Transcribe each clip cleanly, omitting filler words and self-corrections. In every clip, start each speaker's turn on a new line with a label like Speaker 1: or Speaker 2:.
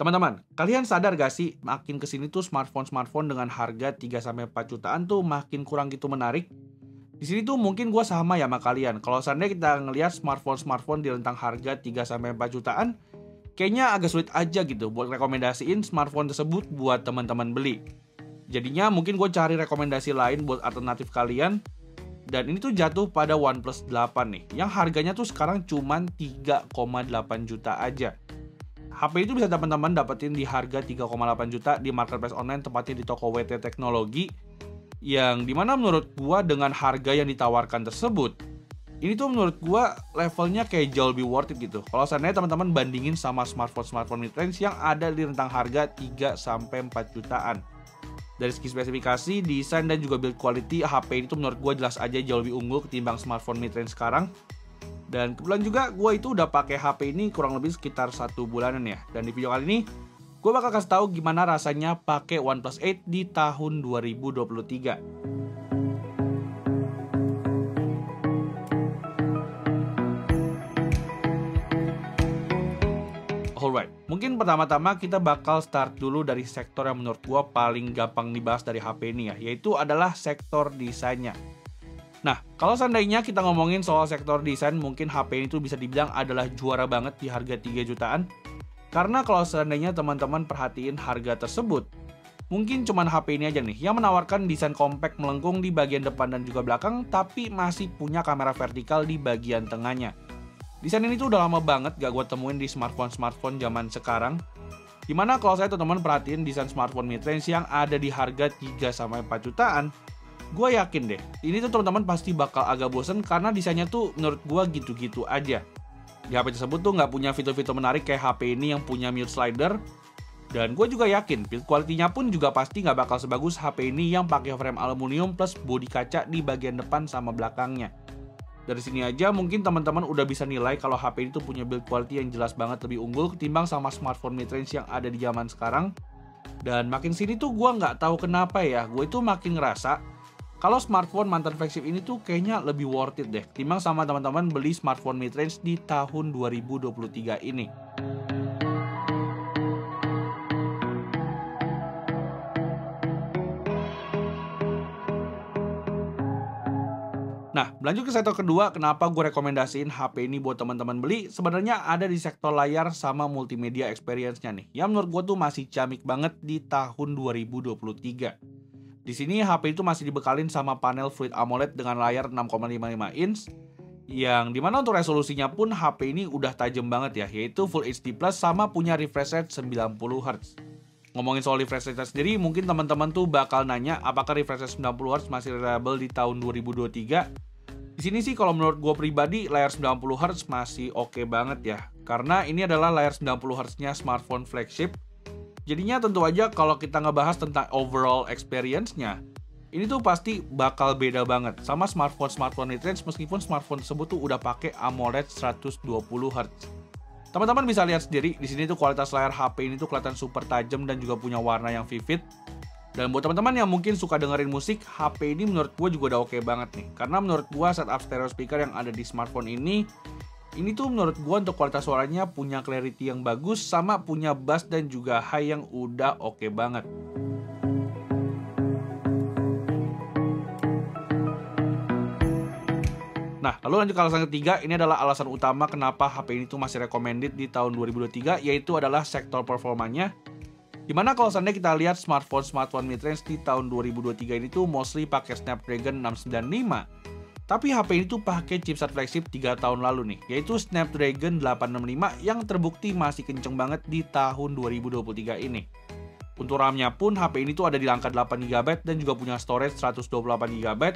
Speaker 1: Teman-teman, kalian sadar gak sih makin kesini tuh smartphone-smartphone dengan harga 3-4 jutaan tuh makin kurang gitu menarik? Di sini tuh mungkin gue sama ya sama kalian. Kalau seandainya kita ngelihat smartphone-smartphone di rentang harga 3-4 jutaan, kayaknya agak sulit aja gitu buat rekomendasiin smartphone tersebut buat teman-teman beli. Jadinya mungkin gue cari rekomendasi lain buat alternatif kalian. Dan ini tuh jatuh pada OnePlus 8 nih, yang harganya tuh sekarang cuman 3,8 juta aja. HP itu bisa teman-teman dapetin di harga 3,8 juta di marketplace online, tepatnya di toko WT Teknologi, yang dimana menurut gua dengan harga yang ditawarkan tersebut, ini tuh menurut gua levelnya kayak jauh lebih worth it gitu. Kalau seandainya teman-teman bandingin sama smartphone mid-range yang ada di rentang harga 3-4 jutaan. Dari segi spesifikasi, desain, dan juga build quality, HP ini tuh menurut gua jelas aja jauh lebih unggul ketimbang smartphone mid-range sekarang. Dan kebetulan juga gue itu udah pakai HP ini kurang lebih sekitar 1 bulanan ya. Dan di video kali ini gue bakal kasih tahu gimana rasanya pakai OnePlus 8 di tahun 2023. Alright, mungkin pertama-tama kita bakal start dulu dari sektor yang menurut gue paling gampang dibahas dari HP ini ya, yaitu adalah sektor desainnya. Nah, kalau seandainya kita ngomongin soal sektor desain, mungkin HP ini tuh bisa dibilang adalah juara banget di harga 3 jutaan. Karena kalau seandainya teman-teman perhatiin harga tersebut, mungkin cuman HP ini aja nih yang menawarkan desain compact melengkung di bagian depan dan juga belakang, tapi masih punya kamera vertikal di bagian tengahnya. Desain ini tuh udah lama banget gak gue temuin di smartphone zaman sekarang. Dimana kalau saya teman-teman perhatiin desain smartphone mid-range yang ada di harga 3-4 jutaan, gue yakin deh, ini tuh teman-teman pasti bakal agak bosen karena desainnya tuh menurut gue gitu-gitu aja. Di HP tersebut tuh nggak punya fitur-fitur menarik kayak HP ini yang punya mute slider. Dan gue juga yakin build quality-nya pun juga pasti nggak bakal sebagus HP ini yang pakai frame aluminium plus bodi kaca di bagian depan sama belakangnya. Dari sini aja mungkin teman-teman udah bisa nilai kalau HP ini tuh punya build quality yang jelas banget lebih unggul ketimbang sama smartphone mid-range yang ada di zaman sekarang. Dan makin sini tuh gue nggak tahu kenapa ya, gue itu makin ngerasa kalau smartphone mantan flagship ini tuh kayaknya lebih worth it deh ketimbang sama teman-teman beli smartphone mid-range di tahun 2023 ini. Nah, lanjut ke sektor kedua, kenapa gue rekomendasiin HP ini buat teman-teman beli, sebenarnya ada di sektor layar sama multimedia experience-nya nih, yang menurut gue tuh masih ciamik banget di tahun 2023. Di sini HP itu masih dibekalin sama panel Fluid AMOLED dengan layar 6,55 inch, yang dimana untuk resolusinya pun HP ini udah tajam banget ya, yaitu Full HD Plus sama punya refresh rate 90 Hz. Ngomongin soal refresh rate sendiri, mungkin teman-teman tuh bakal nanya apakah refresh rate 90 Hz masih reliable di tahun 2023. Di sini sih kalau menurut gue pribadi layar 90 Hz masih oke banget ya, karena ini adalah layar 90 Hz-nya smartphone flagship. Jadinya tentu aja kalau kita ngebahas tentang overall experience-nya, ini tuh pasti bakal beda banget sama smartphone mid-range meskipun smartphone tersebut tuh udah pakai AMOLED 120 Hz. Teman-teman bisa lihat sendiri di sini tuh kualitas layar HP ini tuh kelihatan super tajam dan juga punya warna yang vivid. Dan buat teman-teman yang mungkin suka dengerin musik, HP ini menurut gue juga udah oke banget nih. Karena menurut gue setup stereo speaker yang ada di smartphone ini tuh menurut gue untuk kualitas suaranya punya clarity yang bagus sama punya bass dan juga high yang udah oke banget. Nah, lalu lanjut ke alasan ketiga, ini adalah alasan utama kenapa HP ini tuh masih recommended di tahun 2023, yaitu adalah sektor performanya. Dimana kalau seandainya kita lihat smartphone mid-range di tahun 2023 ini tuh mostly pakai Snapdragon 695. Tapi HP ini tuh pakai chipset flagship 3 tahun lalu nih, yaitu Snapdragon 865 yang terbukti masih kenceng banget di tahun 2023 ini. Untuk RAM-nya pun HP ini tuh ada di angka 8GB dan juga punya storage 128GB.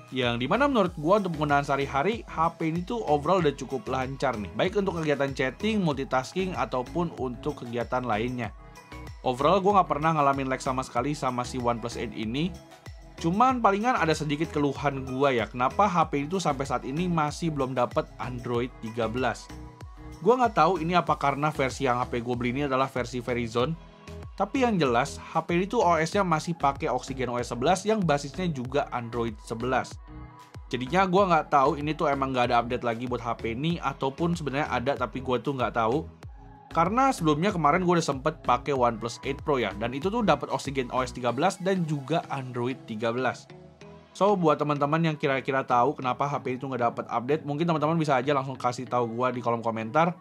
Speaker 1: Yang dimana menurut gua untuk penggunaan sehari-hari, HP ini tuh overall udah cukup lancar nih, baik untuk kegiatan chatting, multitasking, ataupun untuk kegiatan lainnya. Overall gua nggak pernah ngalamin lag sama sekali sama si OnePlus 8 ini. Cuman palingan ada sedikit keluhan gua ya, kenapa HP itu sampai saat ini masih belum dapat Android 13. Gua nggak tahu ini apa karena versi yang HP gue beli ini adalah versi Verizon. Tapi yang jelas, HP ini tuh OS-nya masih pakai Oxygen OS 11 yang basisnya juga Android 11. Jadinya gue nggak tahu ini tuh emang nggak ada update lagi buat HP ini, ataupun sebenarnya ada tapi gue tuh nggak tahu. Karena sebelumnya kemarin gue udah sempet pakai OnePlus 8 Pro ya, dan itu tuh dapat Oxygen OS 13 dan juga Android 13. So, buat teman-teman yang kira-kira tahu kenapa HP itu nggak dapat update, mungkin teman-teman bisa aja langsung kasih tahu gue di kolom komentar.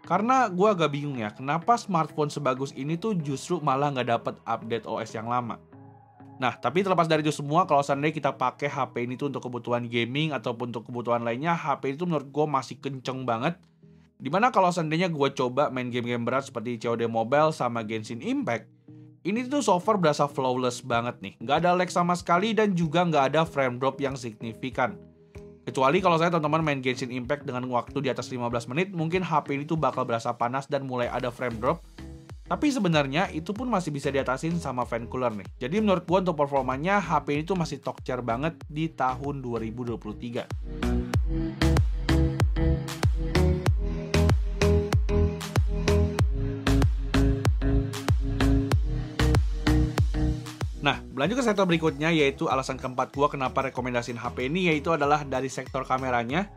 Speaker 1: Karena gue agak bingung ya, kenapa smartphone sebagus ini tuh justru malah nggak dapat update OS yang lama. Nah, tapi terlepas dari itu semua, kalau seandainya kita pakai HP ini tuh untuk kebutuhan gaming ataupun untuk kebutuhan lainnya, HP itu menurut gue masih kenceng banget. Dimana kalau seandainya gue coba main game-game berat seperti COD Mobile sama Genshin Impact, ini tuh so far berasa flawless banget nih. Nggak ada lag sama sekali dan juga nggak ada frame drop yang signifikan. Kecuali kalau saya teman-teman main Genshin Impact dengan waktu di atas 15 menit, mungkin HP ini tuh bakal berasa panas dan mulai ada frame drop. Tapi sebenarnya itu pun masih bisa diatasin sama fan cooler nih. Jadi menurut gua untuk performanya HP ini tuh masih top tier banget di tahun 2023. Nah, lanjut ke sektor berikutnya, yaitu alasan keempat gua kenapa rekomendasiin HP ini, yaitu adalah dari sektor kameranya.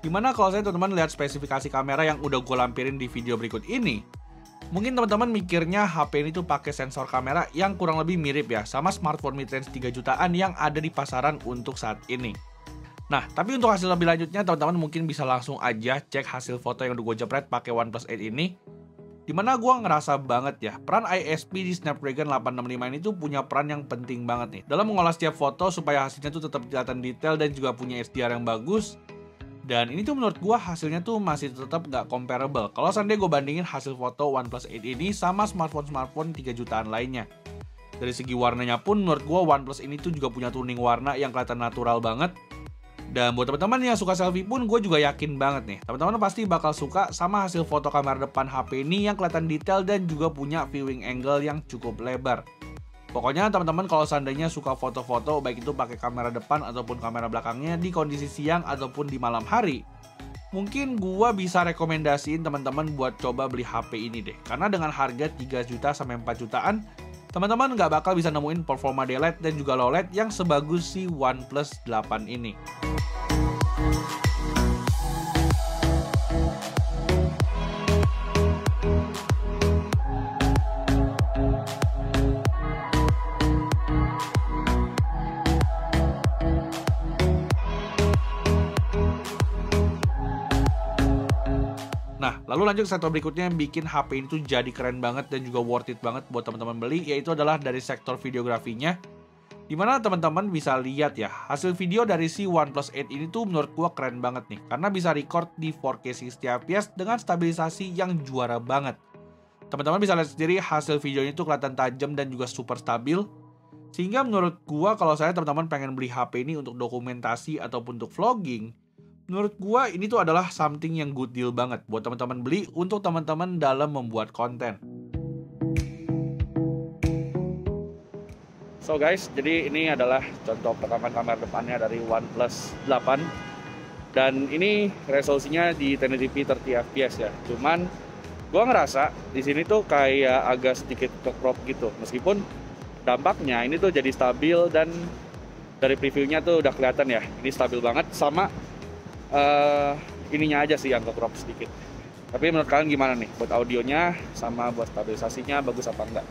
Speaker 1: Dimana kalau saya teman-teman lihat spesifikasi kamera yang udah gue lampirin di video berikut ini, mungkin teman-teman mikirnya HP ini tuh pakai sensor kamera yang kurang lebih mirip ya sama smartphone mid-range 3 jutaan yang ada di pasaran untuk saat ini. Nah, tapi untuk hasil lebih lanjutnya teman-teman mungkin bisa langsung aja cek hasil foto yang udah gue jepret pakai OnePlus 8 ini. Dimana gue ngerasa banget ya, peran ISP di Snapdragon 865 ini tuh punya peran yang penting banget nih dalam mengolah setiap foto supaya hasilnya tuh tetap kelihatan detail dan juga punya HDR yang bagus. Dan ini tuh menurut gue hasilnya tuh masih tetap nggak comparable kalau seandainya gue bandingin hasil foto OnePlus 8 ini sama smartphone 3 jutaan lainnya. Dari segi warnanya pun menurut gue OnePlus ini tuh juga punya tuning warna yang kelihatan natural banget. Dan buat teman-teman yang suka selfie pun gue juga yakin banget nih, teman-teman pasti bakal suka sama hasil foto kamera depan HP ini yang kelihatan detail dan juga punya viewing angle yang cukup lebar. Pokoknya teman-teman kalau seandainya suka foto-foto baik itu pakai kamera depan ataupun kamera belakangnya di kondisi siang ataupun di malam hari, mungkin gua bisa rekomendasiin teman-teman buat coba beli HP ini deh. Karena dengan harga 3 juta sampai 4 jutaan, teman-teman nggak bakal bisa nemuin performa DLED dan juga low LED yang sebagus si OnePlus 8 ini. Nah, lalu lanjut ke sektor berikutnya yang bikin HP ini tuh jadi keren banget dan juga worth it banget buat teman-teman beli, yaitu adalah dari sektor videografinya. Dimana teman-teman bisa lihat ya, hasil video dari si OnePlus 8 ini tuh menurut gua keren banget nih. Karena bisa record di 4K 60fps dengan stabilisasi yang juara banget. Teman-teman bisa lihat sendiri hasil videonya tuh kelihatan tajam dan juga super stabil. Sehingga menurut gua kalau saya teman-teman pengen beli HP ini untuk dokumentasi ataupun untuk vlogging, menurut gua ini tuh adalah something yang good deal banget buat teman-teman beli untuk teman-teman dalam membuat konten. So guys, jadi ini adalah contoh rekaman kamera depannya dari OnePlus 8. Dan ini resolusinya di 1080p 30fps ya. Cuman gua ngerasa di sini tuh kayak agak sedikit ke crop gitu. Meskipun dampaknya ini tuh jadi stabil dan dari previewnya tuh udah kelihatan ya. Ini stabil banget sama ininya aja sih yang ke crop sedikit. Tapi menurut kalian gimana nih buat audionya sama buat stabilisasinya bagus apa enggak?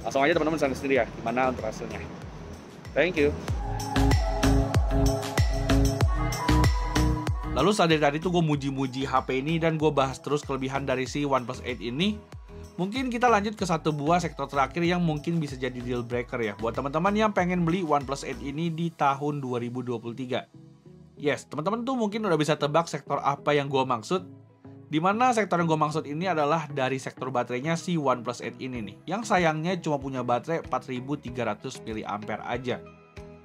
Speaker 1: Langsung aja teman-teman lihat sendiri ya gimana untuk hasilnya. Thank you. Lalu saat dari tadi tuh gue muji-muji HP ini dan gue bahas terus kelebihan dari si OnePlus 8 ini. Mungkin kita lanjut ke satu buah sektor terakhir yang mungkin bisa jadi deal breaker ya buat teman-teman yang pengen beli OnePlus 8 ini di tahun 2023. Yes, teman-teman tuh mungkin udah bisa tebak sektor apa yang gue maksud. Dimana sektor yang gue maksud ini adalah dari sektor baterainya si OnePlus 8 ini nih. Yang sayangnya cuma punya baterai 4300 mAh aja.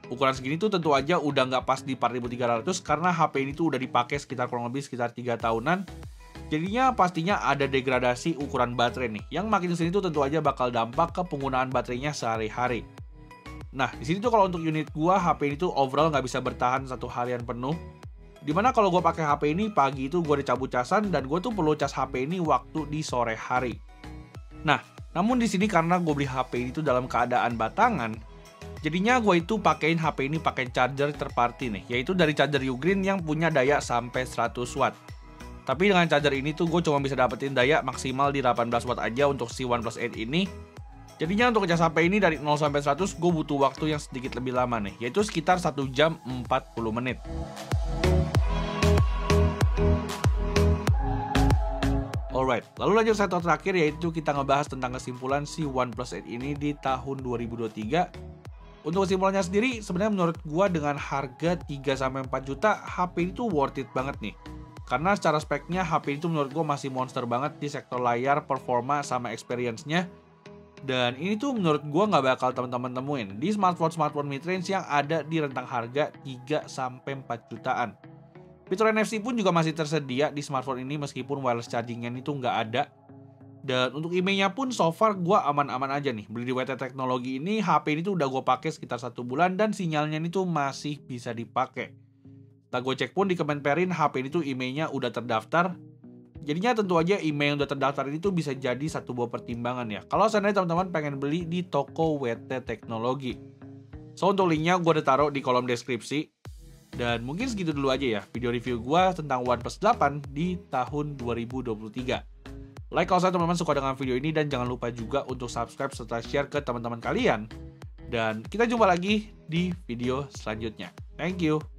Speaker 1: Ukuran segini tuh tentu aja udah nggak pas di 4300 karena HP ini tuh udah dipakai kurang lebih sekitar 3 tahunan. Jadinya pastinya ada degradasi ukuran baterai nih. Yang makin kesini tuh tentu aja bakal dampak ke penggunaan baterainya sehari-hari. Nah, di sini tuh kalau untuk unit gua, HP ini tuh overall nggak bisa bertahan satu harian penuh. Dimana kalau gue pakai HP ini pagi itu gue dicabut casan dan gue tuh perlu cas HP ini waktu di sore hari. Nah, namun di sini karena gue beli HP ini tuh dalam keadaan batangan, jadinya gue itu pakein HP ini pakai charger third party nih, yaitu dari charger Ugreen yang punya daya sampai 100 watt. Tapi dengan charger ini tuh gue cuma bisa dapetin daya maksimal di 18 watt aja untuk si OnePlus 8 ini. Jadinya untuk ngecas HP ini dari 0 sampai 100 gue butuh waktu yang sedikit lebih lama nih, yaitu sekitar 1 jam 40 menit. Alright, lalu lanjut sektor terakhir, yaitu kita ngebahas tentang kesimpulan si OnePlus 8 ini di tahun 2023. Untuk kesimpulannya sendiri, sebenarnya menurut gua dengan harga 3-4 juta, HP itu worth it banget nih. Karena secara speknya, HP itu menurut gua masih monster banget di sektor layar, performa, sama experience-nya. Dan ini tuh menurut gua nggak bakal teman-teman temuin di smartphone mid-range yang ada di rentang harga 3-4 jutaan. Fitur NFC pun juga masih tersedia di smartphone ini meskipun wireless charging-nya itu nggak ada. Dan untuk IMEI-nya pun so far gue aman-aman aja nih. Beli di WT Teknologi ini, HP ini tuh udah gue pakai sekitar 1 bulan dan sinyalnya ini tuh masih bisa dipakai. Setelah gue cek pun di Kemenperin, HP ini tuh IMEI-nya udah terdaftar. Jadinya tentu aja IMEI yang udah terdaftar ini tuh bisa jadi satu buah pertimbangan ya. Kalau seandainya teman-teman pengen beli di toko WT Teknologi. So untuk linknya gue udah taruh di kolom deskripsi. Dan mungkin segitu dulu aja ya video review gue tentang OnePlus 8 di tahun 2023. Like kalau teman-teman suka dengan video ini dan jangan lupa juga untuk subscribe serta share ke teman-teman kalian. Dan kita jumpa lagi di video selanjutnya. Thank you.